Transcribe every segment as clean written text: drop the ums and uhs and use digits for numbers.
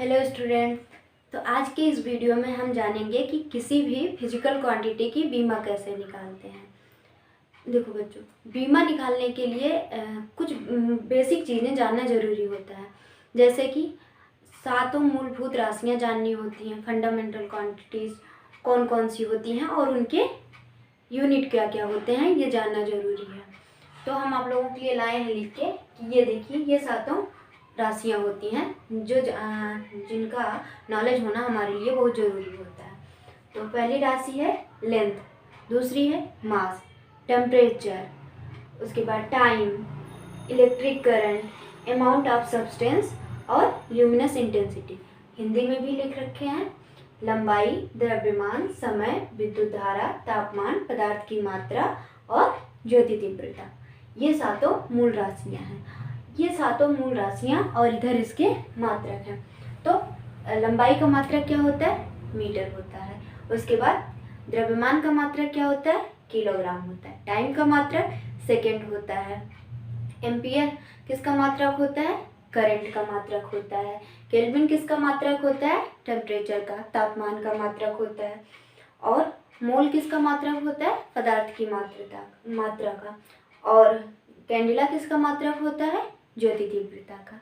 Hello student. तो आज के इस वीडियो में हम जानेंगे कि किसी भी फिजिकल क्वांटिटी की बीमा कैसे निकालते हैं। देखो बच्चों, बीमा निकालने के लिए कुछ बेसिक चीज़ें जानना ज़रूरी होता है। जैसे कि सातों मूलभूत राशियाँ जाननी होती हैं, फंडामेंटल क्वांटिटीज़ कौन कौन सी होती हैं और उनके यूनिट क्या क्या होते हैं, ये जानना ज़रूरी है। तो हम आप लोगों के लिए लाए हैं लिख के कि ये देखिए, ये सातों राशियाँ होती हैं जो जिनका नॉलेज होना हमारे लिए बहुत ज़रूरी होता है। तो पहली राशि है लेंथ, दूसरी है मास, टेम्परेचर, उसके बाद time, electric current, amount of substance और ल्यूमिनस इंटेंसिटी। हिंदी में भी लिख रखे हैं लंबाई, द्रव्यमान, समय, विद्युत धारा, तापमान, पदार्थ की मात्रा और ज्योति तीव्रता। ये सातों मूल राशियाँ हैं। ये सातों मूल राशियाँ और इधर इसके मात्रक हैं। तो लंबाई का मात्रक क्या होता है? मीटर होता है। उसके बाद द्रव्यमान का मात्रक क्या होता है? किलोग्राम होता है। टाइम का मात्रक सेकेंड होता है। एम्पियर किसका मात्रक होता है? करंट का मात्रक होता है। केल्विन किसका मात्रक होता है? टेम्परेचर का, तापमान का मात्रक होता है। और मोल किसका मात्रक होता है? पदार्थ की मात्रा का। और कैंडिला किसका मात्रक होता है? ज्योति तीव्रता का।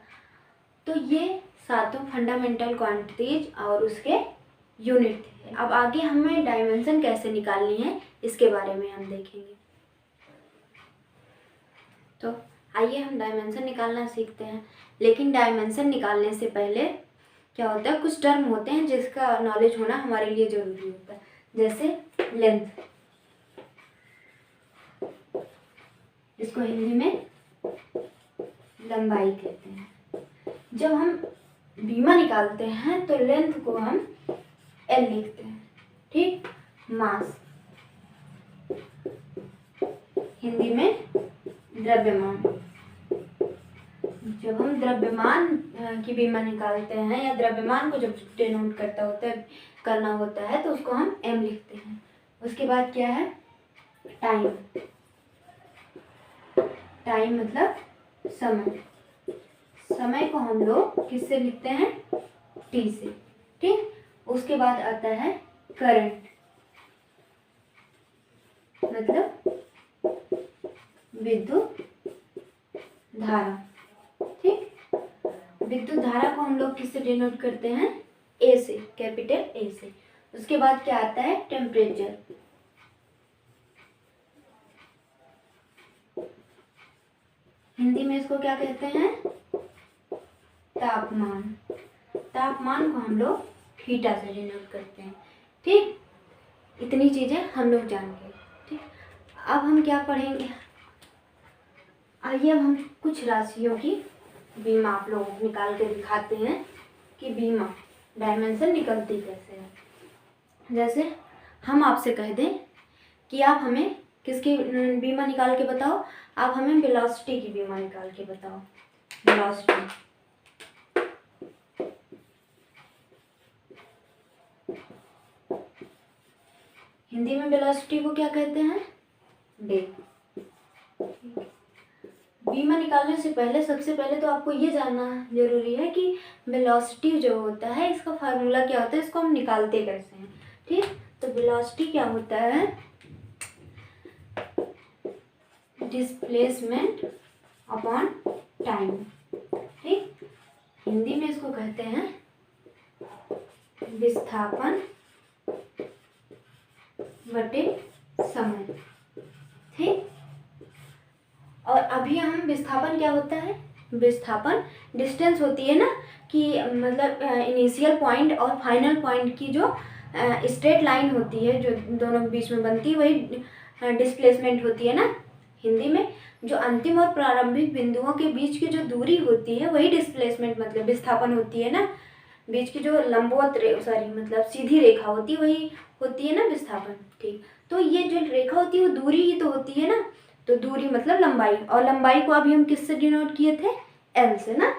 तो ये सातों फंडामेंटल क्वांटिटीज और उसके यूनिट थे। अब आगे हमें डायमेंशन कैसे निकालनी है इसके बारे में हम देखेंगे। तो आइए हम डायमेंशन निकालना सीखते हैं। लेकिन डायमेंशन निकालने से पहले क्या होता है, कुछ टर्म होते हैं जिसका नॉलेज होना हमारे लिए ज़रूरी होता है। जैसे लेंथ, इसको हिंदी में लंबाई कहते हैं। जब हम बीमा निकालते हैं तो लेंथ को हम एल लिखते हैं, ठीक। मास, हिंदी में द्रव्यमान। जब हम द्रव्यमान की बीमा निकालते हैं या द्रव्यमान को जब डिनोट करना होता है तो उसको हम एम लिखते हैं। उसके बाद क्या है? टाइम। टाइम मतलब समय। समय को हम लोग किससे लिखते हैं? टी से, ठीक। उसके बाद आता है करंट, मतलब विद्युत धारा, ठीक। विद्युत धारा को हम लोग किससे डिनोट करते हैं? ए से, कैपिटल ए से। उसके बाद क्या आता है? टेम्परेचर। हिंदी में इसको क्या कहते हैं? तापमान। तापमान को हम लोग थीटा से डिनोट करते हैं, ठीक। इतनी चीजें हम लोग जान गए, ठीक। अब हम क्या पढ़ेंगे? आइए अब हम कुछ राशियों की बीमा आप लोगों को निकाल के दिखाते हैं कि बीमा डायमेंशन निकलती कैसे है। जैसे हम आपसे कह दें कि आप हमें किसकी बीमा निकाल के बताओ, आप हमें वेलोसिटी की बीमा निकाल के बताओ। वेलोसिटी, हिंदी में वेलोसिटी को क्या कहते हैं? वेग। बीमा निकालने से पहले सबसे पहले तो आपको ये जानना जरूरी है कि वेलोसिटी जो होता है इसका फार्मूला क्या होता है, इसको हम निकालते कैसे हैं, ठीक। तो वेलोसिटी क्या होता है? डिस्प्लेसमेंट अपॉन टाइम, ठीक। हिंदी में इसको कहते हैं विस्थापन बटे समय, ठीक। और अभी हम विस्थापन क्या होता है? विस्थापन डिस्टेंस होती है ना, कि मतलब इनिशियल पॉइंट और फाइनल पॉइंट की जो स्ट्रेट लाइन होती है जो दोनों के बीच में बनती है, वही डिस्प्लेसमेंट होती है ना। हिंदी में जो अंतिम और प्रारंभिक बिंदुओं के बीच की जो दूरी होती है वही डिस्प्लेसमेंट मतलब विस्थापन होती है ना। बीच की जो लंबवत मतलब सीधी रेखा होती है वही होती है ना विस्थापन, ठीक। तो ये जो रेखा होती है वो दूरी ही तो होती है ना। तो दूरी मतलब लंबाई, और लंबाई को अभी हम किससे डिनोट किए थे? एल से ना।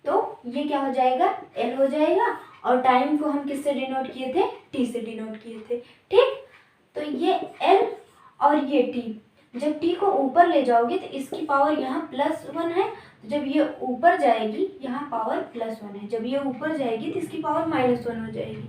तो ये क्या हो जाएगा? एल हो जाएगा। और टाइम को हम किससे डिनोट किए थे? टी से डिनोट किए थे, ठीक। तो ये एल और ये टी जब t को ऊपर ले जाओगे तो इसकी पावर यहाँ +1 है, तो जब ये ऊपर जाएगी यहाँ पावर +1 है, जब ये ऊपर जाएगी तो इसकी पावर -1 हो जाएगी।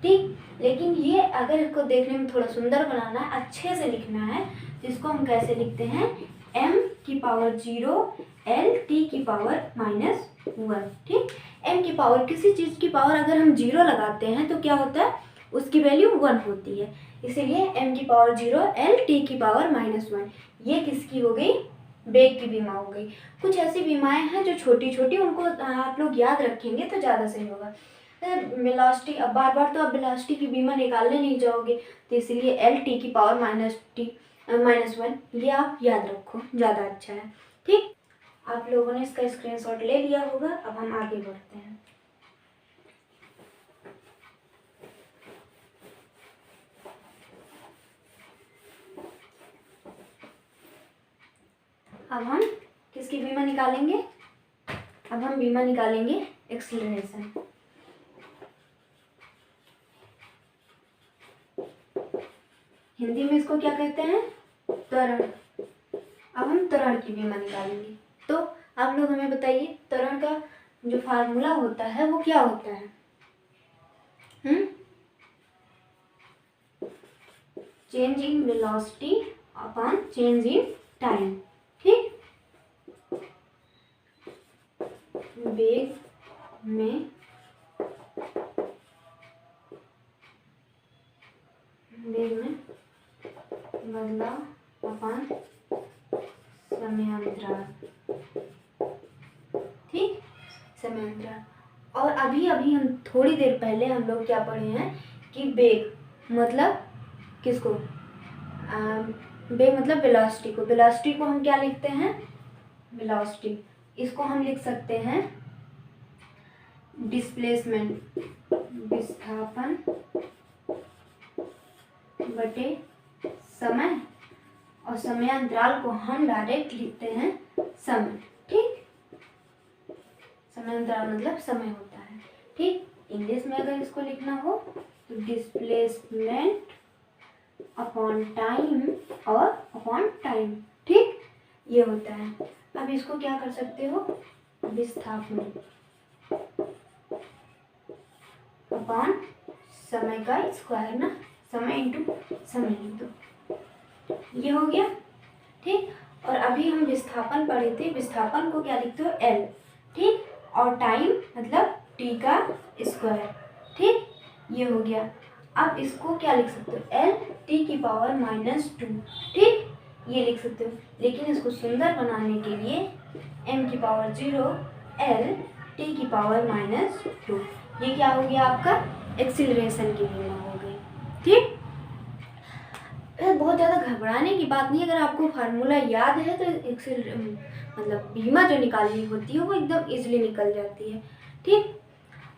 ठीक, लेकिन ये अगर इसको देखने में थोड़ा सुंदर बनाना है, अच्छे से लिखना है, तो इसको हम कैसे लिखते हैं, m⁻0 l t की पावर -1। ठीक, m की पावर, किसी चीज़ की पावर अगर हम 0 लगाते हैं तो क्या होता है, उसकी वैल्यू 1 होती है, इसीलिए m⁻0 l t की पावर -1। ये किसकी हो गई, बेग की बीमा हो गई। कुछ ऐसी बीमाएं हैं जो छोटी छोटी, उनको आप लोग याद रखेंगे तो ज़्यादा सही होगा। वेलोसिटी, अब बार बार तो आप वेलोसिटी की बीमा निकालने नहीं जाओगे, तो इसलिए एल टी की पावर -1, ये आप याद रखो, ज़्यादा अच्छा है। ठीक, आप लोगों ने इसका स्क्रीनशॉट ले लिया होगा। अब हम आगे बढ़ते हैं। अब हम किसकी बीमा निकालेंगे, अब हम बीमा निकालेंगे एक्सीलरेशन। हिंदी में इसको क्या कहते हैं, त्वरण। अब हम त्वरण की बीमा निकालेंगे। तो आप लोग हमें बताइए, त्वरण का जो फार्मूला होता है वो क्या होता है, change in velocity upon change in time. ठीक, वेग में बदलाव अपॉन समयांतराल। ठीक, समयांतराल। और अभी हम थोड़ी देर पहले हम लोग क्या पढ़े हैं कि वेग मतलब किसको, वेग मतलब वेलोसिटी को। वेलोसिटी को हम क्या लिखते हैं, वेलोसिटी, इसको हम लिख सकते हैं डिस्प्लेसमेंट, विस्थापन बटे समय, और समयांतराल को हम डायरेक्ट लिखते हैं समय। ठीक, समयांतराल मतलब समय होता है। ठीक, इंग्लिश में अगर इसको लिखना हो तो डिस्प्लेसमेंट अपॉन टाइम और अपॉन टाइम। ठीक, ये होता है। अब इसको क्या कर सकते हो, विस्थापन अपॉन समय का स्क्वायर ना, समय इंटू समय लिख दो, ये हो गया। ठीक, और अभी हम विस्थापन पढ़े थे, विस्थापन को क्या लिखते हो, एल। ठीक, और टाइम मतलब टी का स्क्वायर। ठीक, ये हो गया। अब इसको क्या लिख सकते हो, एल टी की पावर -2। ठीक, ये लिख सकते हो, लेकिन इसको सुंदर बनाने के लिए m⁻0 l t की पावर -2, ये क्या हो गया, आपका एक्सीलरेशन की बीमा हो गई। ठीक, बहुत ज़्यादा घबराने की बात नहीं, अगर आपको फार्मूला याद है तो मतलब बीमा जो निकालनी होती है वो एकदम इजीली निकल जाती है। ठीक,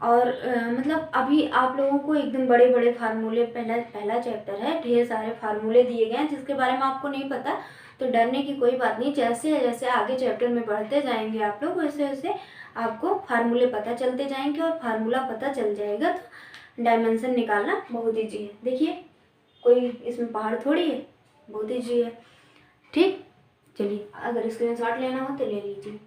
और मतलब अभी आप लोगों को एकदम बड़े बड़े फार्मूले, पहला चैप्टर है, ढेर सारे फार्मूले दिए गए हैं जिसके बारे में आपको नहीं पता, तो डरने की कोई बात नहीं। जैसे जैसे आगे चैप्टर में बढ़ते जाएंगे आप लोग, वैसे वैसे आपको फार्मूले पता चलते जाएंगे, और फार्मूला पता चल जाएगा तो डायमेंशन निकालना बहुत ईजी है। देखिए, कोई इसमें पहाड़ थोड़ी है, बहुत ईजी है। ठीक, चलिए, अगर स्क्रीनशॉट लेना हो तो ले लीजिए।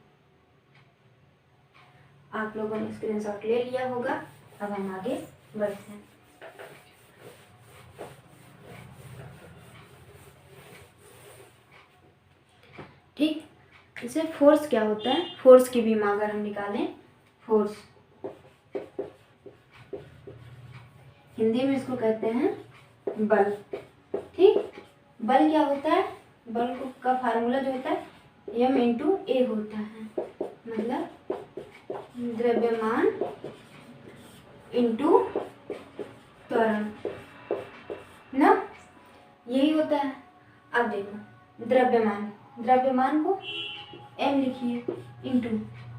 आप लोगों ने स्क्रीनशॉट ले लिया होगा। अब हम आगे बढ़ते हैं। ठीक, इसे फोर्स क्या होता है, फोर्स की बीमा अगर हम निकालें, फोर्स हिंदी में इसको कहते हैं बल। ठीक, बल क्या होता है, बल का फार्मूला जो होता है m⁻a होता है, मतलब द्रव्यमान इंटू त्वरण ना, यही होता है। अब देखो, द्रव्यमान को m लिखिए, इंटू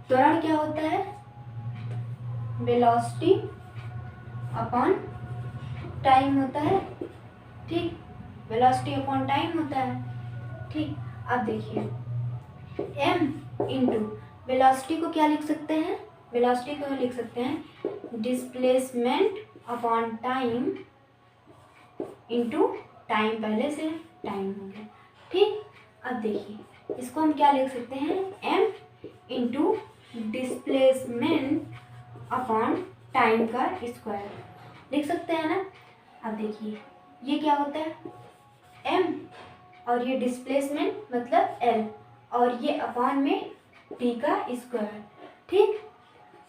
त्वरण क्या होता है, वेलोसिटी अपॉन टाइम होता है। ठीक, वेलोसिटी अपॉन टाइम होता है। ठीक, अब देखिए, m इंटू वेलोसिटी को क्या लिख सकते हैं, वेलोसिटी को लिख सकते हैं displacement upon time into time, पहले से टाइम हो गया। ठीक, अब देखिए इसको हम क्या लिख सकते हैं, m into displacement upon time का स्क्वायर लिख सकते हैं ना। अब देखिए ये क्या होता है, m और ये डिस्प्लेसमेंट मतलब l और ये अपॉन में t का स्क्वायर, ठीक।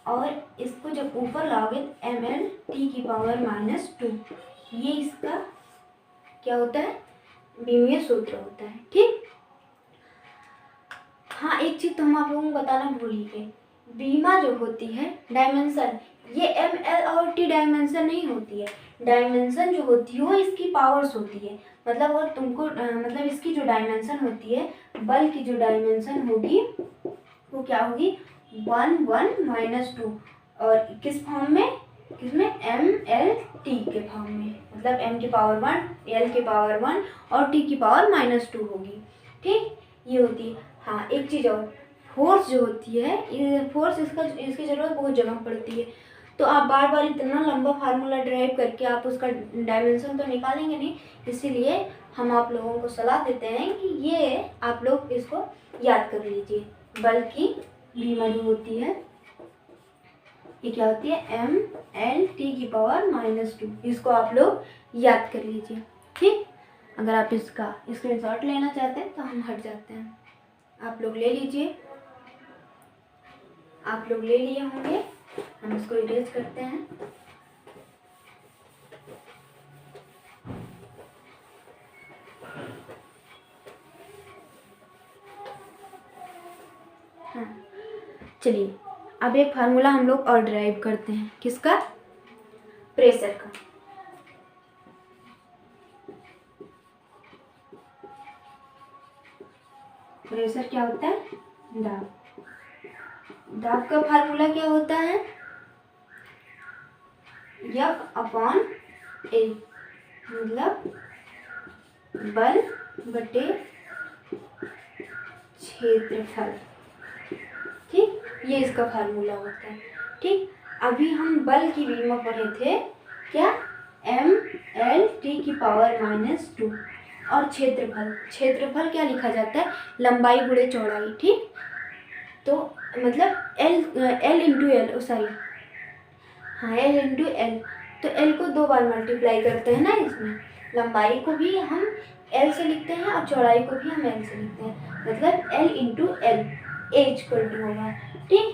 और इसको जब ऊपर लाओगे ml t⁻², ये इसका क्या होता है, बीमीय सूत्र होता है, ठीक। हाँ एक चीज तो हम आप लोगों को बताना भूल ही गए, बीमा जो होती है डायमेंशन, ये ml और t डायमेंशन नहीं होती है, डायमेंशन जो होती है वो इसकी पावर्स होती है। मतलब और तुमको मतलब इसकी जो डायमेंशन होती है, बल की जो डायमेंशन होगी वो क्या होगी, 1 1 -2, और किस फॉर्म में, किसमें, ml t के फॉर्म में, मतलब m⁻1 l⁻1 और t⁻², होगी, ठीक। ये होती है। हाँ एक चीज़ और, फोर्स जो होती है, ये फोर्स इसकी ज़रूरत बहुत जगह पड़ती है, तो आप बार बार इतना लंबा फार्मूला ड्राइव करके आप उसका डायमेंशन तो निकालेंगे नहीं, इसीलिए हम आप लोगों को सलाह देते हैं कि ये आप लोग इसको याद कर लीजिए। बल्कि बीमा जो होती है ये क्या होती है, ml t⁻², इसको आप लोग याद कर लीजिए, ठीक। अगर आप इसका स्क्रीनशॉट लेना चाहते हैं तो हम हट जाते हैं, आप लोग ले लीजिए, आप लोग ले लिए होंगे, हम इसको इरेज करते हैं। हाँ चलिए अब एक फार्मूला हम लोग और ड्राइव करते हैं, किसका, प्रेशर का। प्रेशर क्या होता है, दाब। दाब का फार्मूला क्या होता है, F/A, मतलब बल बटे क्षेत्रफल, ठीक। ये इसका फार्मूला होता है, ठीक। अभी हम बल की बीमा पढ़े थे, क्या, ml t⁻², और क्षेत्रफल क्या लिखा जाता है, लंबाई गुणे चौड़ाई, ठीक। तो मतलब l इंटू एल, सॉरी हाँ l इंटू एल, तो l को 2 बार मल्टीप्लाई करते हैं ना इसमें, लंबाई को भी हम l से लिखते हैं और चौड़ाई को भी हम l से लिखते हैं, मतलब l इंटू एल = होगा, ठीक।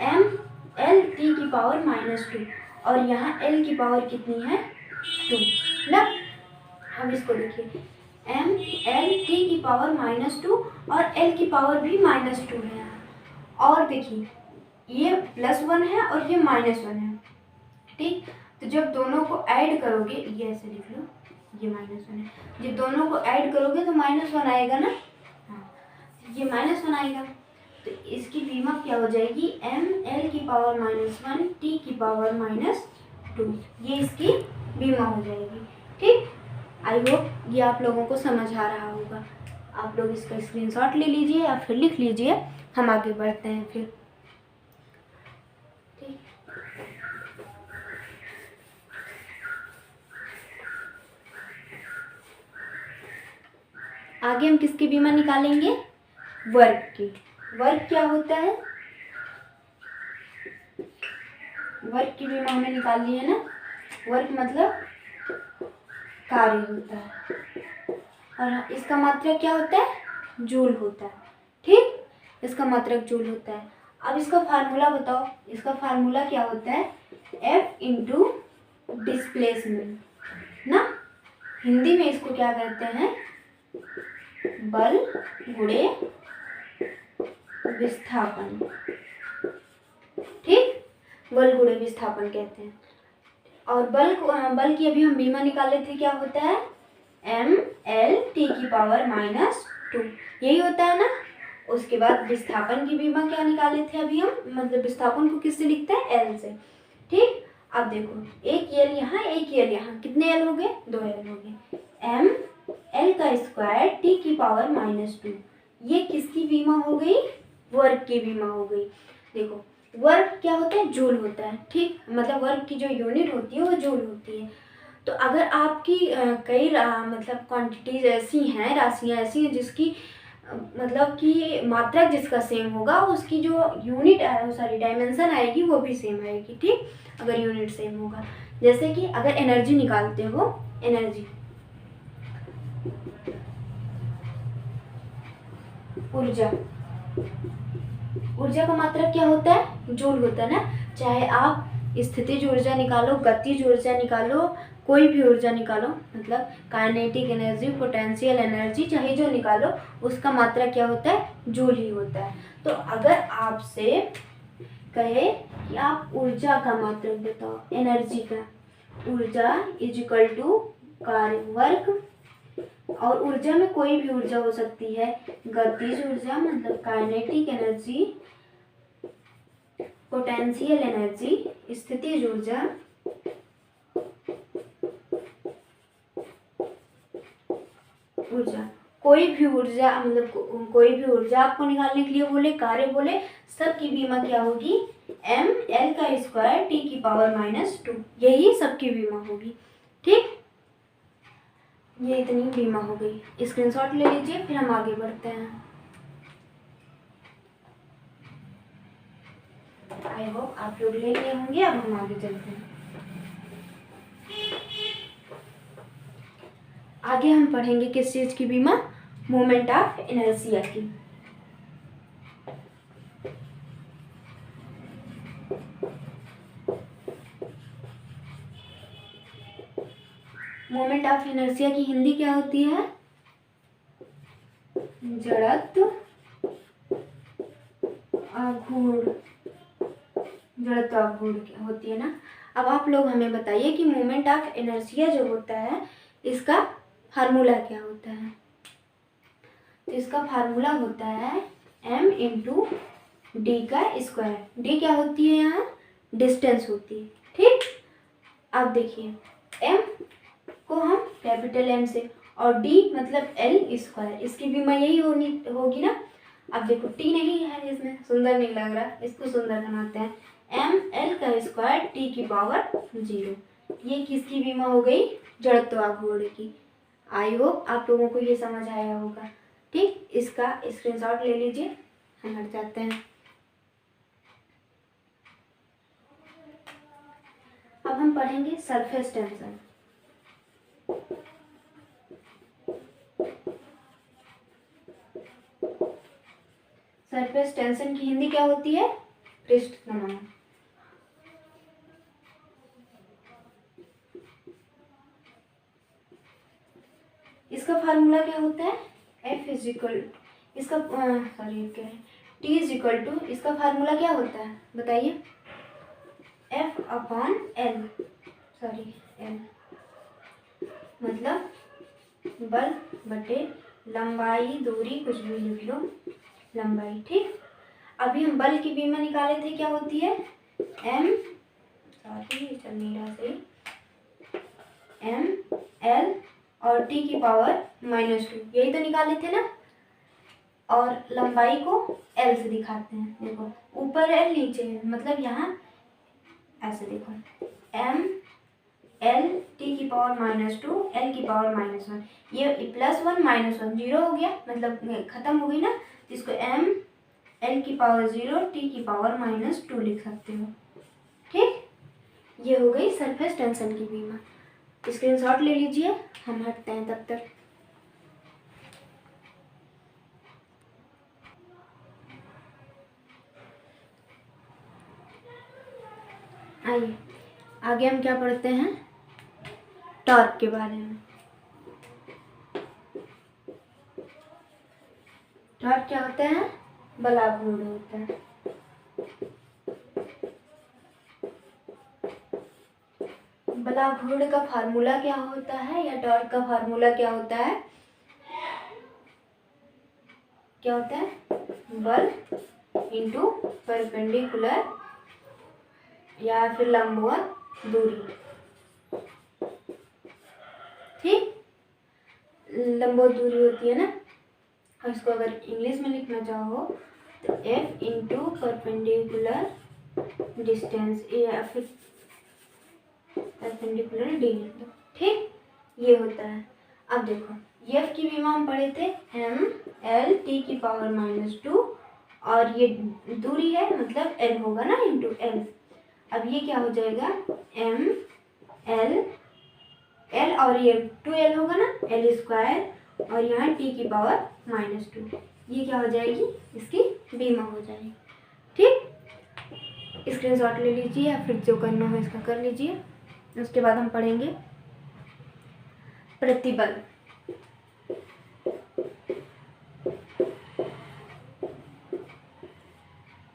ml t⁻², और यहाँ l की पावर कितनी है, 2 ना। अब इसको देखिए ml t⁻², और l की पावर भी -2 है यहाँ, और देखिए ये +1 है और ये -1 है, ठीक। तो जब दोनों को ऐड करोगे, ये ऐसे लिख लो, ये -1 है, जब दोनों को ऐड करोगे तो -1 आएगा ना, हाँ ये -1 आएगा, तो इसकी बीमा क्या हो जाएगी, ml की पावर -1 t की पावर -2, ये इसकी बीमा हो जाएगी, ठीक। आई होप ये आप लोगों को समझ आ रहा होगा। आप लोग इसका स्क्रीनशॉट ले लीजिए या फिर लिख लीजिए, हम आगे बढ़ते हैं फिर, ठीक। आगे हम किसकी बीमा निकालेंगे, वर्क की। वर्क क्या होता है, वर्क की बीमा हमने निकाल ली है ना। वर्क मतलब कार्य होता है, और इसका मात्रक क्या होता है, जूल होता है, ठीक। इसका मात्रक जूल होता है। अब इसका फार्मूला बताओ, इसका फार्मूला क्या होता है, F इंटू डिस्प्लेसमेंट ना, हिंदी में इसको क्या कहते हैं, बल गुणे विस्थापन, ठीक। बल गुणे विस्थापन कहते हैं। और बल की अभी हम बीमा निकाले थे, क्या होता है, ml t⁻², यही होता है ना। उसके बाद विस्थापन की बीमा क्या निकाले थे अभी हम, मतलब विस्थापन को किससे लिखते हैं, l से, ठीक। अब देखो एक l यहाँ, एक l यहाँ, कितने l हो गए, 2 l हो गए, ml² t⁻², ये किसकी बीमा हो गई, वर्क की बीमा हो गई। देखो वर्क क्या होता है, जूल होता है, ठीक। मतलब वर्क की जो यूनिट होती है वो जूल होती है। तो अगर आपकी कई मतलब क्वांटिटीज ऐसी हैं, राशियाँ ऐसी हैं जिसकी मतलब कि मात्रक जिसका सेम होगा उसकी जो यूनिट डायमेंशन आएगी वो भी सेम आएगी, ठीक, अगर यूनिट सेम होगा। जैसे कि अगर एनर्जी निकालते हो, एनर्जी, ऊर्जा, ऊर्जा का मात्रक क्या होता है, जूल होता है ना। चाहे आप स्थितिज ऊर्जा निकालो, गतिज ऊर्जा निकालो, कोई भी ऊर्जा निकालो, मतलब काइनेटिक एनर्जी, पोटेंशियल एनर्जी, चाहे जो निकालो, उसका मात्रक क्या होता है, जूल ही होता है। तो अगर आपसे कहे कि आप ऊर्जा का मात्रक बताओ, एनर्जी का, ऊर्जा इज इक्वल टू कार्य वर्ग, और ऊर्जा में कोई भी ऊर्जा हो सकती है, गतिज ऊर्जा मतलब काइनेटिक एनर्जी, पोटेंशियल एनर्जी, स्थितिज ऊर्जा, ऊर्जा, कोई भी ऊर्जा, मतलब कोई भी ऊर्जा आपको निकालने के लिए बोले, कार्य बोले, सबकी बीमा क्या होगी, एम एल का स्क्वायर टी की पावर -2, यही सबकी बीमा होगी, ठीक। ये इतनी बीमा हो गई, स्क्रीनशॉट ले लीजिए, फिर हम आगे बढ़ते हैं। आई होप आप लोग ले लिए होंगे। अब हम आगे चलते हैं। आगे हम पढ़ेंगे किस चीज की बीमा, मोमेंट ऑफ इनर्शिया की। मोमेंट ऑफ इनर्शिया की हिंदी क्या होती है, जड़त्व आघूर्ण, जड़त्व आघूर्ण होती है ना। अब आप लोग हमें बताइए कि मोमेंट ऑफ इनर्शिया जो होता है इसका फार्मूला क्या होता है। तो इसका फार्मूला होता है m इंटू डी का स्क्वायर। डी क्या होती है, यहाँ डिस्टेंस होती है, ठीक। अब देखिए m को हम कैपिटल M से, और d मतलब l स्क्वायर, इसकी बीमा यही होगी ना। अब देखो t नहीं है इसमें, सुंदर नहीं लग रहा, इसको सुंदर बनाते हैं, m l का स्क्वायर t की पावर 0। ये किसकी बीमा हो गई, जड़त्व आघूर्ण की। आई होप आप लोगों को ये समझ आया होगा, ठीक। इसका स्क्रीनशॉट ले लीजिए, हम हट जाते हैं। अब हम पढ़ेंगे सरफेस टेंशन। सरफेस टेंशन की हिंदी क्या होती है, पृष्ठ तनाव। इसका फार्मूला क्या होता है, F इज इक्वल, इसका सॉरी क्या है, T इज इक्वल टू, इसका फार्मूला क्या होता है बताइए, F upon L, sorry L मतलब बल बटे लंबाई, दूरी, कुछ भी लिख लो, लंबाई, ठीक। अभी हम बल की बीमा निकाले थे, क्या होती है, M, सॉरी चल नहीं रहा सही, M L और t की पावर -2, यही तो निकाले थे ना। और लंबाई को L से दिखाते हैं, देखो ऊपर L नीचे है, मतलब यहाँ ऐसे देखो, M L t की पावर -2 L की पावर -1, ये +1 -1 0 हो गया, मतलब खत्म हो गई ना। इसको M L की पावर 0 t की पावर -2 लिख सकते हो, ठीक। ये हो गई सरफेस टेंशन की बीमा। स्क्रीनशॉट ले लीजिए, हम हटते हैं तब तक। आइए आगे हम क्या पढ़ते हैं, टॉर्क के बारे में। टॉर्क क्या होता है, बलाघूर्ण होता है। बलाघूर्ण का फार्मूला क्या होता है, या टॉर्क का फार्मूला क्या होता है, क्या होता है, बल इंटू परपेंडिकुलर या फिर लंबवत दूरी, ठीक। लंबवत दूरी होती है ना, और इसको अगर इंग्लिश में लिखना चाहो तो F इंटू परपेंडिकुलर डिस्टेंस, या फिर परपेंडिकुलर डी लिख दो, ठीक। ये होता है। अब देखो एफ की बीमा हम पढ़े थे एम एल टी की पावर -2 और ये दूरी है मतलब एल होगा ना इंटू एल। अब ये क्या हो जाएगा एम एल एल और ये 2l होगा ना एल स्क्वायर और यहाँ टी की पावर -2, ये क्या हो जाएगी इसकी बीमा हो जाएगी। ठीक, स्क्रीनशॉट ले लीजिए या फिर जो करना हो इसका कर लीजिए। उसके बाद हम पढ़ेंगे प्रतिबल।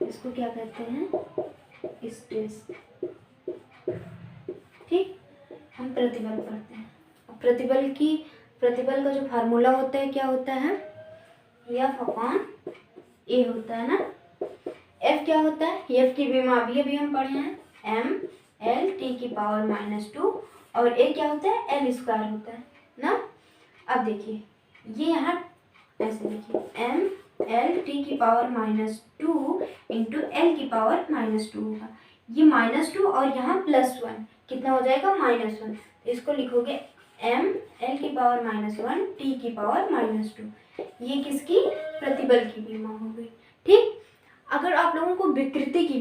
इसको क्या कहते हैं स्ट्रेस। ठीक, हम प्रतिबल पढ़ते हैं। प्रतिबल का जो फार्मूला होता है क्या होता है F/A होता है ना। F क्या होता है, F की बीमा अभी हम पढ़े हैं एम एल टी की पावर -2 और A क्या होता है एल स्क्वायर होता है ना। अब देखिए ये यहाँ ऐसे लिखिए एम एल टी की पावर -2 इंटू एल की पावर -2 होगा। ये -2 और यहाँ +1 कितना हो जाएगा -1। इसको लिखोगे एम एल की पावर -1 टी की पावर -2। ये किसकी प्रतिबल की बीमा हो गई। ठीक, अगर आप लोगों को विकृति की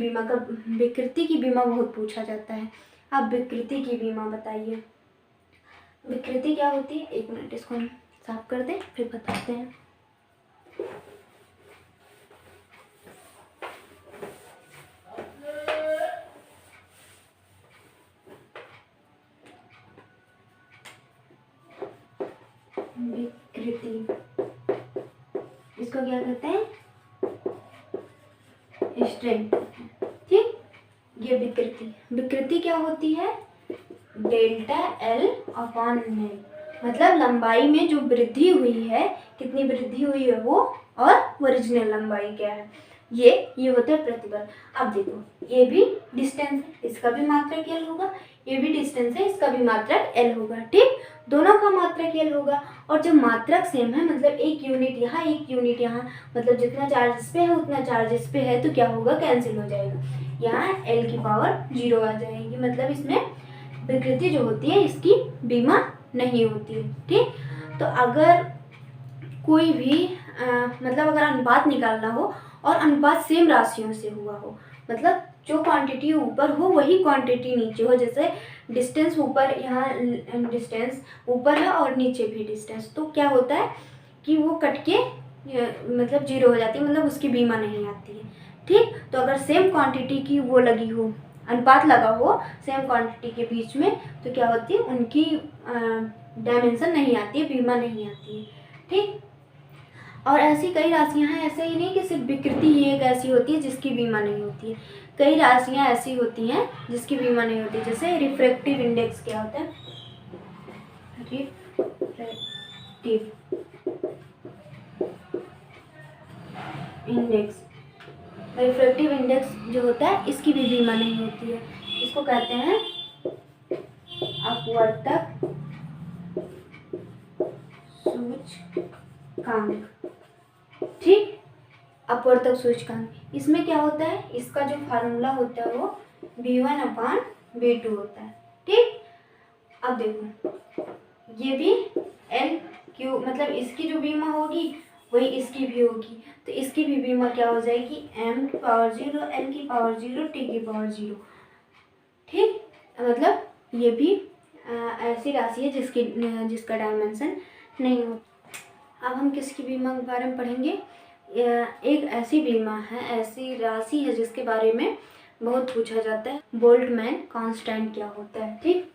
बीमा बहुत पूछा जाता है। आप विकृति की बीमा बताइए, विकृति क्या होती है। एक मिनट इसको हम साफ कर दें फिर बताते हैं। विकृति इसको क्या कहते हैं स्ट्रेंथ। ठीक, ये विकृति क्या होती है डेल्टा एल अपॉन एल, मतलब लंबाई में जो वृद्धि हुई है, कितनी वृद्धि हुई है वो, और ओरिजिनल लंबाई क्या है, ये होता है प्रतिबल। अब देखो ये भी डिस्टेंस है, इसका भी मात्रक एल होगा, ये भी डिस्टेंस है, इसका भी मात्रक एल होगा। ठीक, दोनों का मात्रक एल होगा। और जब मात्रक सेम है मतलब एक यूनिट यहाँ एक यूनिट यहाँ, मतलब जितना चार्ज इस पे है उतना चार्ज इस पे है, तो क्या होगा कैंसिल हो जाएगा, यहाँ एल की पावर 0 आ जाएगी। मतलब इसमें विकृति जो होती है इसकी बीमा नहीं होती है। ठीक, तो अगर कोई भी मतलब अगर अनुपात निकालना हो और अनुपात सेम राशियों से हुआ हो, मतलब जो क्वांटिटी ऊपर हो वही क्वांटिटी नीचे हो, जैसे डिस्टेंस ऊपर, यहाँ डिस्टेंस ऊपर है और नीचे भी डिस्टेंस, तो क्या होता है कि वो कट के मतलब 0 हो जाती है, मतलब उसकी बीमा नहीं आती है। ठीक, तो अगर सेम क्वांटिटी की वो लगी हो, अनुपात लगा हो सेम क्वांटिटी के बीच में, तो क्या होती है उनकी डायमेंशन नहीं आती है, बीमा नहीं आती है। ठीक, और ऐसी कई राशियां हैं, ऐसे ही नहीं कि सिर्फ विकृति ही एक ऐसी होती है जिसकी बीमा नहीं होती है, कई राशियां ऐसी होती हैं जिसकी बीमा नहीं होती। जैसे रिफ्रैक्टिव इंडेक्स क्या होता है, रिफ्रैक्टिव इंडेक्स जो होता है इसकी भी बीमा नहीं होती है। इसको कहते हैं अपवर्तक सूचकांक। ठीक, अपवर्तक सूचकांक, इसमें क्या होता है, इसका जो फार्मूला होता है वो v1/v2 होता है। ठीक, अब देखो ये भी एल क्यू, मतलब इसकी जो बीमा होगी वही इसकी भी होगी, तो इसकी भी बीमा क्या हो जाएगी m की पावर 0 l की पावर 0 t की पावर 0। ठीक, मतलब ये भी ऐसी राशि है जिसका डायमेंशन नहीं हो। अब हम किसकी बीमा के बारे में पढ़ेंगे। एक ऐसी बीमा है, ऐसी राशि है जिसके बारे में बहुत पूछा जाता है, बोल्ट्जमैन कांस्टेंट क्या होता है। ठीक,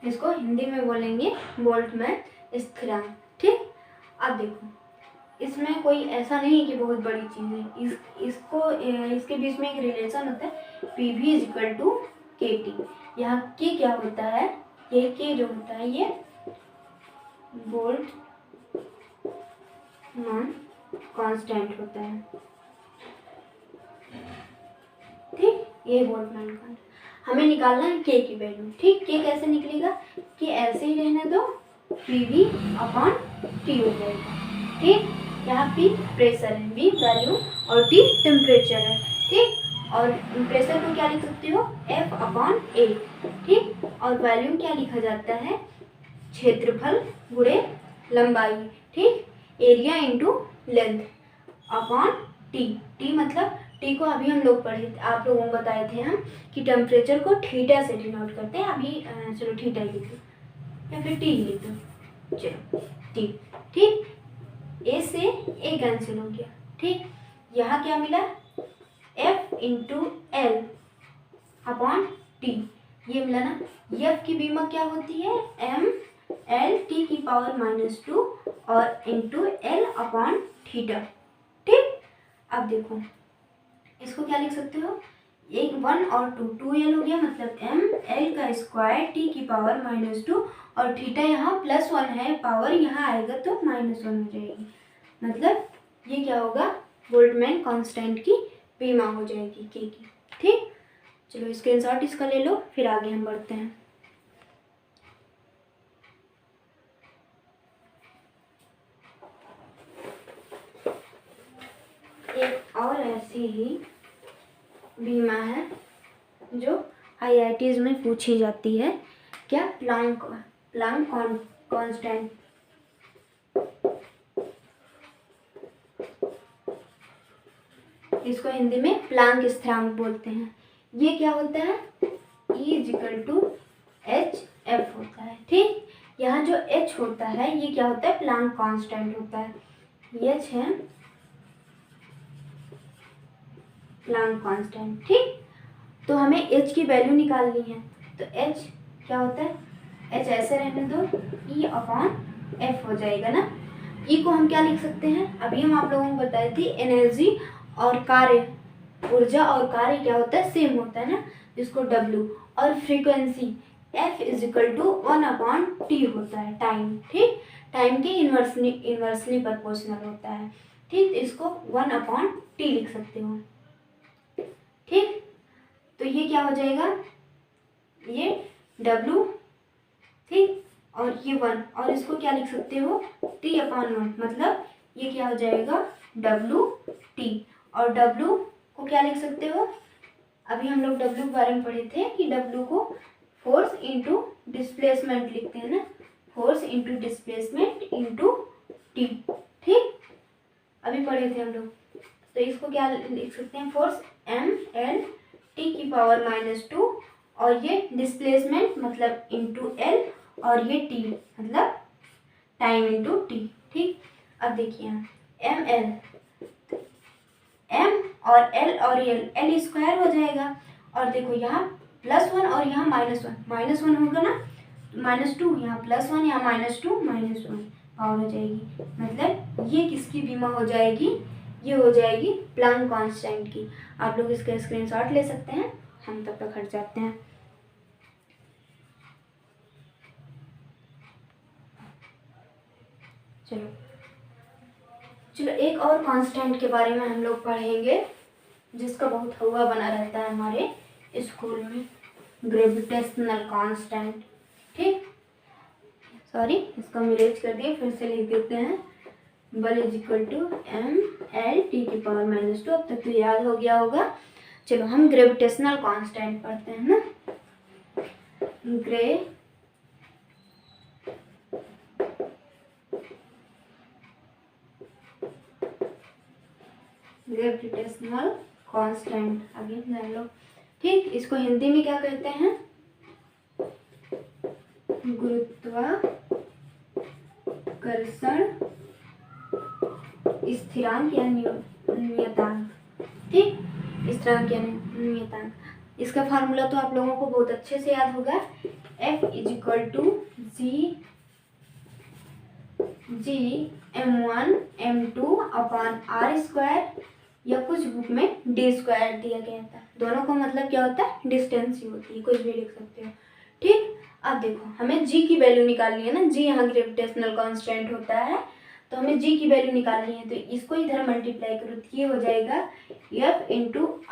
इसको हिंदी में बोलेंगे बोल्ट्जमैन स्थिरांक। ठीक, अब देखो इसमें कोई ऐसा नहीं है कि बहुत बड़ी चीज़ है, इसके बीच में एक रिलेशन होता है PV = KT। यहाँ के क्या होता है, ये के जो होता है ये बोल्ट्जमैन कांस्टेंट होता है। ठीक, ये बोल्ट्जमैन कांस्टेंट हमें निकालना है के की वैल्यू। ठीक, के कैसे निकलेगा कि ऐसे ही रहने दो PV/T हो जाएगा। ठीक, यहाँ P प्रेशर है, V वैल्यूम और T टेम्परेचर है। ठीक, और प्रेशर को क्या लिख सकते हो, F/A। ठीक, और वैल्यूम क्या लिखा जाता है, क्षेत्रफल गुणे लंबाई। ठीक, area into length upon T. T मतलब टी को अभी हम लोग पढ़े, आप लोगों को बताए थे हम कि टेम्परेचर को थीटा से डिनोट करते हैं। अभी चलो थीटा ही लिख दो या फिर टी लिख दो, चलो टी। ठीक, ए से ए कैंसिल हो गया। ठीक, यहाँ क्या मिला, F into L upon T, ये मिला ना। F की बीमा क्या होती है, M L T की पावर -2 और इंटू एल अपॉन थीटा। ठीक, अब देखो इसको क्या लिख सकते हो, एक 1 और 2, 2l हो गया, मतलब ML का स्क्वायर T की पावर -2 और थीटा यहाँ +1 है, पावर यहाँ आएगा तो -1 हो जाएगी। मतलब ये क्या होगा, बोल्ट्जमैन कांस्टेंट की बीमा हो जाएगी के की। ठीक, चलो स्क्रीनशॉट इसका ले लो, फिर आगे हम बढ़ते हैं। एक और ऐसी ही बीमा है जो IITs में पूछी जाती है, क्या, प्लांक कांस्टेंट। इसको हिंदी में प्लांक स्थिरांक बोलते हैं। ये क्या होता है, E=hf होता है। ठीक, यहाँ जो h होता है ये क्या होता है, प्लांक कांस्टेंट होता है। h है प्लांक कांस्टेंट। ठीक, तो हमें h की वैल्यू निकालनी है, तो h क्या होता है, h ऐसे रहने दो, E/f हो जाएगा ना। E को हम क्या लिख सकते हैं, अभी हम आप लोगों को बताए थे एनर्जी और कार्य, ऊर्जा और कार्य क्या होता है, सेम होता है ना, जिसको W, और फ्रीक्वेंसी F = 1/T होता है, टाइम। ठीक, टाइम के इन्वर्सली प्रोपोर्शनल होता है। ठीक, इसको 1/T लिख सकते हो। ठीक, तो ये क्या हो जाएगा, ये W, ठीक, और ये 1, और इसको क्या लिख सकते हो, T/1, मतलब ये क्या हो जाएगा, WT। और W को क्या लिख सकते हो, अभी हम लोग W के बारे में पढ़े थे कि W को फोर्स इंटू डिस्प्लेसमेंट लिखते हैं ना, force into displacement into T। ठीक, अभी पढ़े थे हम लोग, तो इसको क्या लिख सकते हैं, फोर्स ML T की पावर -2 और ये डिस्प्लेसमेंट मतलब इंटू L और ये T मतलब टाइम इंटू T। ठीक, अब देखिए ML, M और L और L स्क्वायर हो जाएगा, और देखो यहाँ +1 और यहाँ -1 होगा ना, -2 यहाँ +1 यहाँ -2 -1 पावर हो जाएगी। मतलब ये किसकी बीमा हो जाएगी, ये हो जाएगी प्लांक कांस्टेंट की। आप लोग इसका स्क्रीनशॉट ले सकते हैं, हम तब तक हट जाते हैं। चलो एक और कांस्टेंट के बारे में हम लोग पढ़ेंगे जिसका बहुत हवा बना रहता है हमारे स्कूल में, ग्रेविटेशनल कांस्टेंट। ठीक, सॉरी इसको हम इरेज कर दिए, फिर से लिख देते हैं, बल = ML T की पावर -2। अब तक तो याद हो गया होगा। चलो हम ग्रेविटेशनल कांस्टेंट पढ़ते हैं ना, ग्रेविटेशनल कांस्टेंट, आगे जान लो। ठीक, इसको हिंदी में क्या कहते हैं, गुरुत्वाकर्षण स्थिरांक या नियतांक। ठीक, स्थिरांक या नियतांक, इसका फार्मूला तो आप लोगों को बहुत अच्छे से याद होगा, F = Gm1m2/r², या कुछ बुक में d² दिया गया था। दोनों का मतलब क्या होता है, डिस्टेंस ही होती है, कुछ भी लिख सकते हो। ठीक, अब देखो हमें G की वैल्यू निकालनी है ना, G यहाँ ग्रेविटेशनल कांस्टेंट होता है, तो हमें G की वैल्यू निकालनी है, तो इसको इधर मल्टीप्लाई करो तो ये हो जाएगा F ×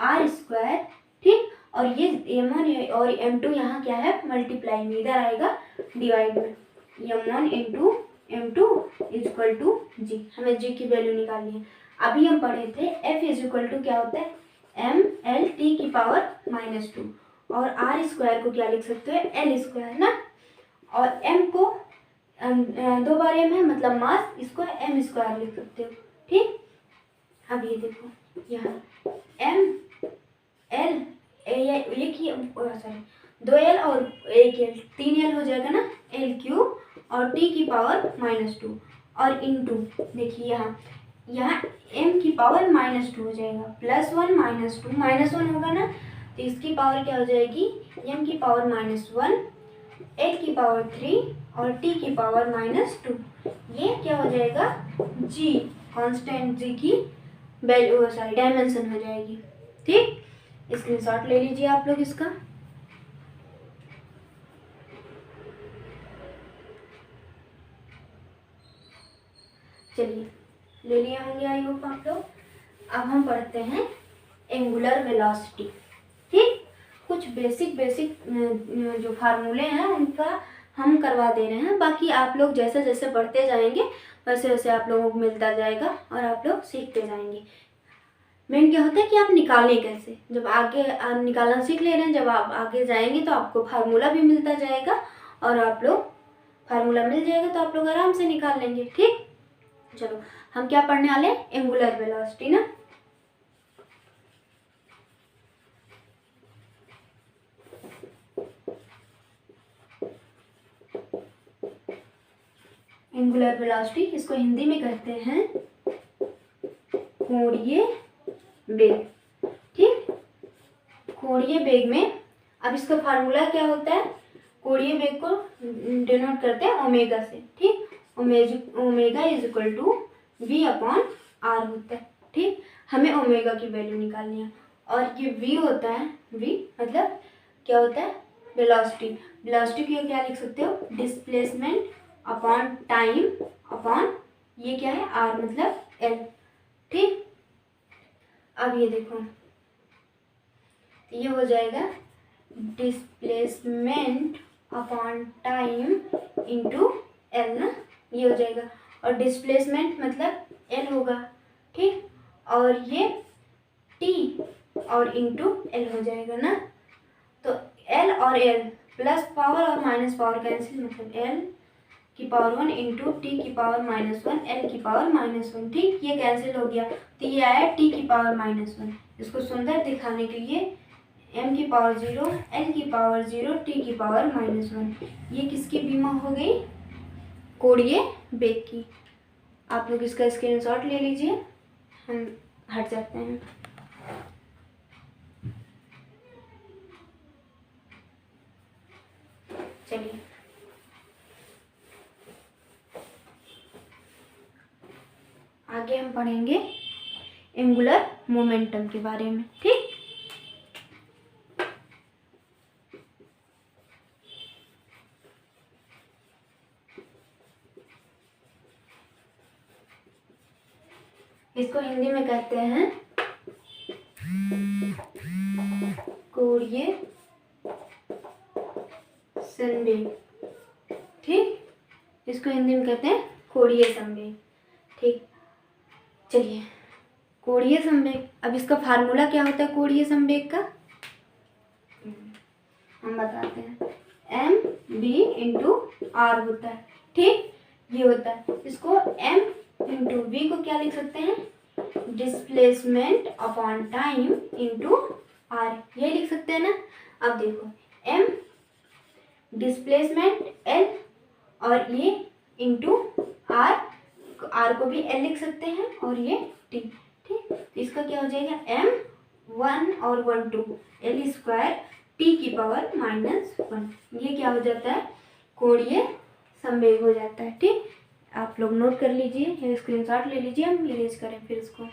r²। ठीक, और ये m1 और m2 यहाँ क्या है, मल्टीप्लाई में, इधर आएगा डिवाइड में, m1 × m2 is equal to जी। हमें जी की वैल्यू निकालनी है। अभी हम पढ़े थे f इज इक्वल टू क्या होता है mL/-2 और r स्क्वायर को क्या लिख सकते हो l स्क्वायर ना, और m को दो बार m है मतलब मास, इसको m स्क्वायर लिख सकते हो। ठीक, अब ये देखो यहाँ m l एक ही सॉरी 2l और 1l 3l हो जाएगा ना, l³ और t की पावर -2 और इनटू देखिए यहाँ m की पावर -2 हो जाएगा, +1 -2 -1 होगा ना, तो इसकी पावर क्या हो जाएगी m की पावर -1 l की पावर 3 और t की पावर -2। ये क्या हो जाएगा g, कांस्टेंट g की वैल्यू सॉरी डायमेंशन हो जाएगी। ठीक, स्क्रीनशॉट ले लीजिए आप लोग इसका। चलिए ले लिए होंगे आई होप आप लोग। अब हम पढ़ते हैं एंगुलर वेलोसिटी। ठीक, कुछ बेसिक जो फार्मूले हैं उनका हम करवा दे रहे हैं, बाकी आप लोग जैसे जैसे पढ़ते जाएंगे वैसे वैसे आप लोगों को मिलता जाएगा और आप लोग सीखते जाएंगे। मेन क्या होता है कि आप निकालें कैसे, जब आगे आप निकालना सीख ले रहे हैं, जब आप आगे जाएंगे तो आपको फार्मूला भी मिलता जाएगा और आप लोग फार्मूला मिल जाएगा तो आप लोग आराम से निकाल लेंगे। ठीक, चलो हम क्या पढ़ने वाले हैं, एंगुलर वेलोसिटी ना। एंगुलर वेलोसिटी, इसको हिंदी में कहते हैं कोणीय वेग। ठीक, कोणीय वेग में अब इसका फार्मूला क्या होता है, कोणीय वेग को डिनोट करते हैं ओमेगा से। ठीक, omega is equal to v/r होता है। ठीक, हमें ओमेगा की वैल्यू निकालनी है और ये v होता है, v मतलब क्या होता है वेलोसिटी। वेलोसिटी को क्या लिख सकते हो, डिस्प्लेसमेंट अपॉन टाइम अपॉन ये क्या है r मतलब l। ठीक, अब ये देखो ये हो जाएगा displacement upon time into l ना, ये हो जाएगा, और डिस्प्लेसमेंट मतलब l होगा। ठीक, और ये t और इंटू l हो जाएगा ना, तो l और l प्लस पावर और माइनस पावर कैंसिल, मतलब l की पावर 1 इंटू टी की पावर -1 l की पावर -1। ठीक, ये कैंसिल हो गया तो ये आया t की पावर -1। इसको सुंदर दिखाने के लिए m की पावर 0 l की पावर 0 t की पावर -1, ये किसकी बीमा हो गई, कोणीय वेग की। आप लोग इसका स्क्रीनशॉट ले लीजिए, हम हट जाते हैं। चलिए आगे हम पढ़ेंगे एंगुलर मोमेंटम के बारे में। ठीक, इसको हिंदी में कहते हैं कोणीय संवेग। ठीक, इसको हिंदी में कहते हैं कोणीय संवेग। ठीक, चलिए कोणीय संवेग, अब इसका फार्मूला क्या होता है कोणीय संवेग का, हम बताते हैं mv/r होता है। ठीक, ये होता है, इसको m इंटू v को क्या लिख सकते हैं, displacement upon time into r, ये लिख सकते हैं ना। अब देखो m डिस्प्लेसमेंट l और ये इंटू r, r को भी l लिख सकते हैं और ये t। ठीक, इसका क्या हो जाएगा m1 और 1 2 l स्क्वायर t की पावर -1, ये क्या हो जाता है कोणीय संवेग हो जाता है। ठीक, आप लोग नोट कर लीजिए, ये स्क्रीनशॉट ले लीजिए, हम इरेज करें फिर इसको।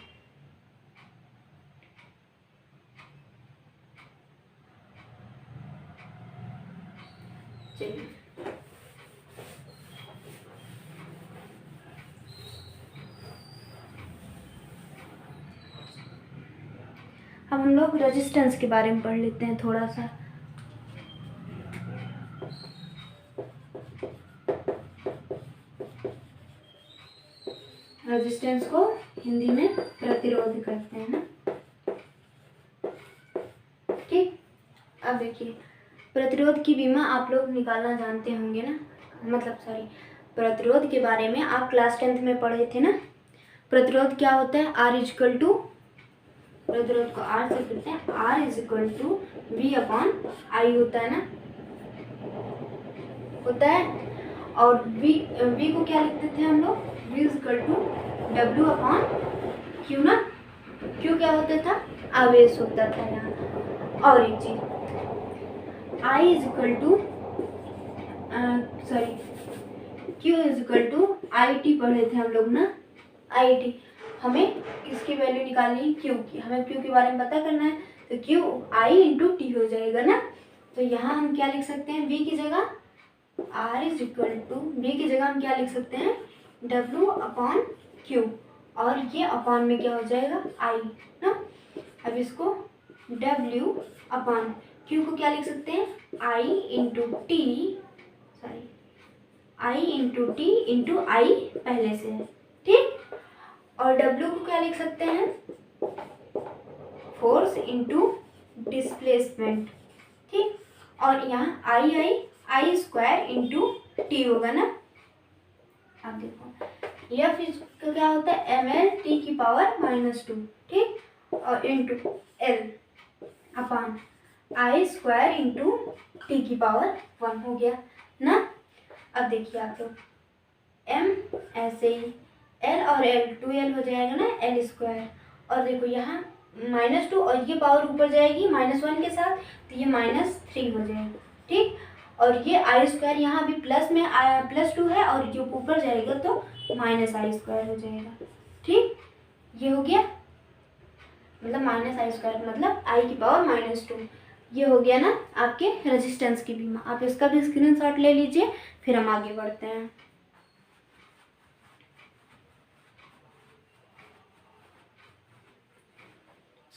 चलिए अब हम लोग रेजिस्टेंस के बारे में पढ़ लेते हैं थोड़ा सा। रेजिस्टेंस को हिंदी में प्रतिरोध कहते हैं ना। ठीक, अब देखिए प्रतिरोध की बीमा आप लोग निकालना जानते होंगे ना, मतलब सॉरी, प्रतिरोध के बारे में आप क्लास 10th में पढ़े थे ना। प्रतिरोध क्या होता है, आर इजकल टू, प्रतिरोध को आर से कहते हैं, R equal to V upon I होता है ना, होता है। और वी को क्या लिखते थे हम लोग, V equal to W upon Q ना। क्यू क्या होता था, आवेश होता था यहाँ। और एक चीज, I is equal to sorry Q is equal to I T पढ़े थे हम लोग ना, आई टी। हमें किसकी वैल्यू निकालनी है, क्यू की। हमें क्यू के बारे में पता करना है, तो क्यू आई इंटू टी हो जाएगा ना। तो यहाँ हम क्या लिख सकते हैं, वी की जगह R is equal to, V की जगह हम क्या लिख सकते हैं, डब्ल्यू अपॉन क्यू, और ये अपॉन में क्या हो जाएगा, आई ना। अब इसको डब्ल्यू अपॉन क्यू को क्या लिख सकते हैं, I into T, sorry I into T into I पहले से है, ठीक। और डब्ल्यू को क्या लिख सकते हैं, फोर्स इंटू डिस्प्लेसमेंट, ठीक। और यहाँ आई स्क्वायर इंटू टी होगा ना। अब देखो यह फिर क्या होता है, एम एल टी की पावर -2, ठीक, और इंटू एल अपान आई स्क्वायर इंटू टी की पावर 1 हो गया ना। अब देखिए आप लोग एम ऐसे ही, एल और एल 2l हो जाएगा ना, एल स्क्वायर। और देखो यहाँ -2 और ये पावर ऊपर जाएगी -1 के साथ, तो ये -3 हो जाएगा, ठीक। और ये आई स्क्वायर यहाँ भी प्लस में +2 है, और जो ऊपर जाएगा तो -आई स्क्वायर हो जाएगा, ठीक। ये हो गया, मतलब -आई स्क्वायर मतलब आई की पावर -2। ये हो गया ना आपके रेजिस्टेंस की बीमा। आप इसका भी स्क्रीनशॉट ले लीजिए, फिर हम आगे बढ़ते हैं।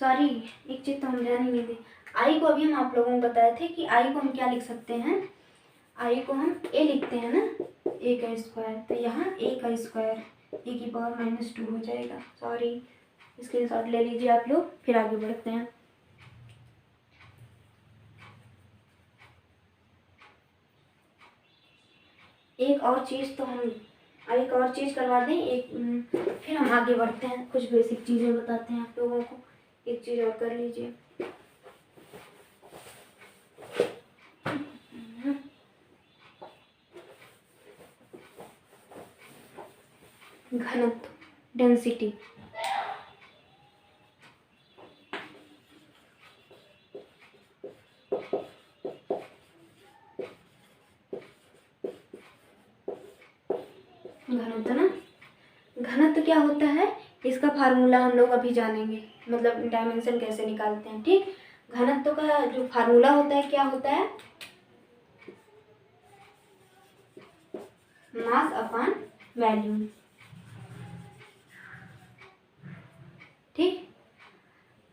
सॉरी, एक चीज तो हम ध्यान ही नहीं दी, आई को अभी हम आप लोगों को बताए थे कि आई को हम क्या लिख सकते हैं, आई को हम ए लिखते हैं ना, ए का स्क्वायर। तो यहाँ ए का स्क्वायर ए की पावर -2 हो जाएगा। सॉरी, स्क्रीनशॉट ले लीजिए आप लोग, फिर आगे बढ़ते हैं। एक और चीज़ करवा दें एक, फिर हम आगे बढ़ते हैं, कुछ बेसिक चीज़ें बताते हैं आप लोगों को। एक चीज़ और कर लीजिए, घनत्व, डेंसिटी। घनत्व ना, घनत्व क्या होता है, इसका फार्मूला हम लोग अभी जानेंगे, मतलब डायमेंशन कैसे निकालते हैं, ठीक। घनत्व का जो फार्मूला होता है क्या होता है, मास अपॉन वॉल्यूम, ठीक।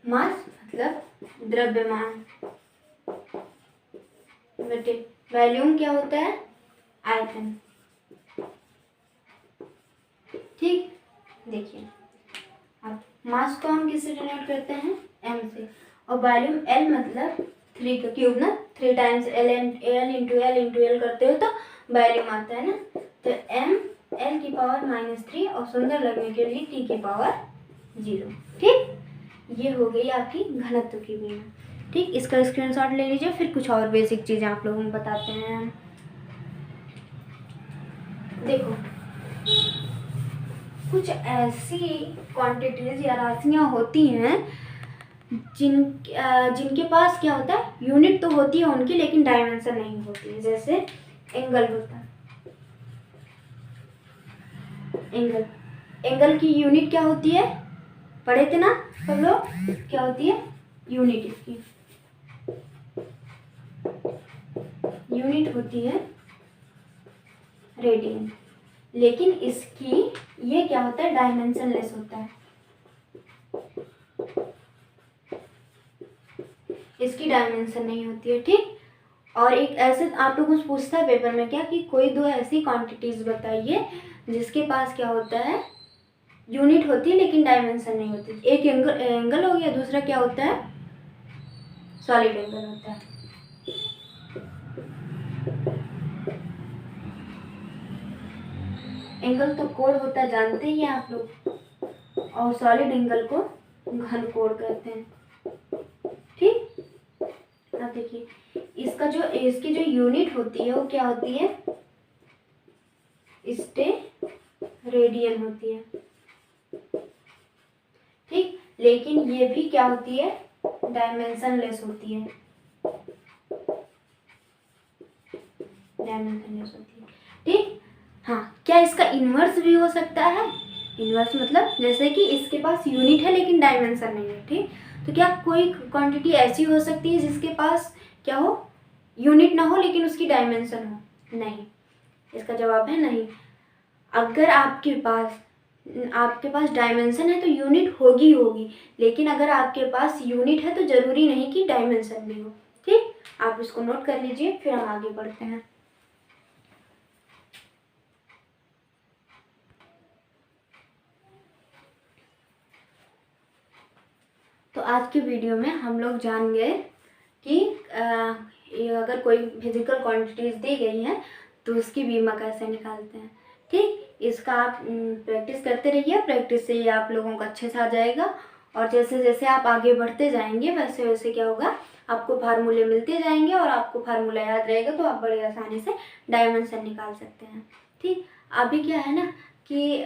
मास मतलब द्रव्यमान, बटे वॉल्यूम क्या होता है, आयतन, ठीक। देखिए अब मास को हम किससे डिनोट करते हैं, m से, और वॉल्यूम L मतलब 3 का क्यूब ना, 3 टाइम्स L इंटू L करते हो तो वॉल्यूम आता है ना। तो m L की पावर -3 और सुंदर लगने के लिए T की पावर 0, ठीक। ये हो गई आपकी घनत्व की बीमा, ठीक। इसका स्क्रीनशॉट ले लीजिए, फिर कुछ और बेसिक चीज़ें आप लोगों को बताते हैं। देखो कुछ ऐसी क्वांटिटीज या राशियाँ होती हैं जिनके पास क्या होता है, यूनिट तो होती है उनकी, लेकिन डायमेंशन नहीं होती है। जैसे एंगल होता है, एंगल की यूनिट क्या होती है, पढ़े थे ना सब लोग, क्या होती है यूनिट, इसकी यूनिट होती है रेडियन। लेकिन इसकी ये क्या होता है, डायमेंशनलेस होता है, इसकी डायमेंशन नहीं होती है, ठीक। और एक ऐसे आप लोगों से पूछता है पेपर में क्या, कि कोई 2 ऐसी क्वांटिटीज बताइए जिसके पास क्या होता है, यूनिट होती है लेकिन डायमेंशन नहीं होती। एक एंगल हो गया, दूसरा क्या होता है, सॉलिड एंगल होता है। एंगल तो कोण होता है, जानते ही हैं आप लोग, और सॉलिड एंगल को घन कोण कहते हैं। ठीक, अब देखिए इसकी जो यूनिट होती है वो क्या होती है, स्टेरेडियन होती है। ठीक, लेकिन ये भी क्या होती है, डायमेंशनलेस होती है, डायमेंशनलेस होती है। ठीक, हाँ, क्या इसका इन्वर्स भी हो सकता है? इन्वर्स मतलब जैसे कि इसके पास यूनिट है लेकिन डायमेंशन नहीं है। ठीक, तो क्या कोई क्वांटिटी ऐसी हो सकती है जिसके पास क्या हो, यूनिट ना हो लेकिन उसकी डायमेंशन हो? नहीं, इसका जवाब है नहीं। अगर आपके पास डायमेंशन है तो यूनिट होगी होगी, लेकिन अगर आपके पास यूनिट है तो जरूरी नहीं कि डायमेंशन भी हो। ठीक, आप इसको नोट कर लीजिए, फिर हम आगे बढ़ते हैं। तो आज की वीडियो में हम लोग जान गए कि अगर कोई फिजिकल क्वांटिटीज दी गई हैं तो उसकी बीमा कैसे निकालते हैं। ठीक, इसका आप प्रैक्टिस करते रहिए, प्रैक्टिस से ही आप लोगों को अच्छे से आ जाएगा। और जैसे जैसे आप आगे बढ़ते जाएंगे वैसे वैसे क्या होगा, आपको फार्मूले मिलते जाएंगे और आपको फार्मूला याद रहेगा तो आप बड़े आसानी से डायमेंशन निकाल सकते हैं। ठीक, अभी क्या है ना कि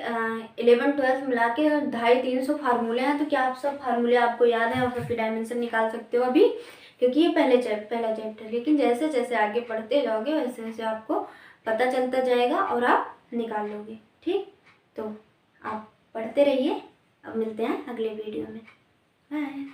11-12 मिला के 250-300 फार्मूले हैं, तो क्या आप सब फार्मूले आपको याद है और सबके डायमेंशन निकाल सकते हो अभी, क्योंकि ये पहला चैप्टर। लेकिन जैसे जैसे आगे पढ़ते जाओगे वैसे वैसे आपको पता चलता जाएगा और आप निकाल लोगे। ठीक, तो आप पढ़ते रहिए, अब मिलते हैं अगले वीडियो में, बाय।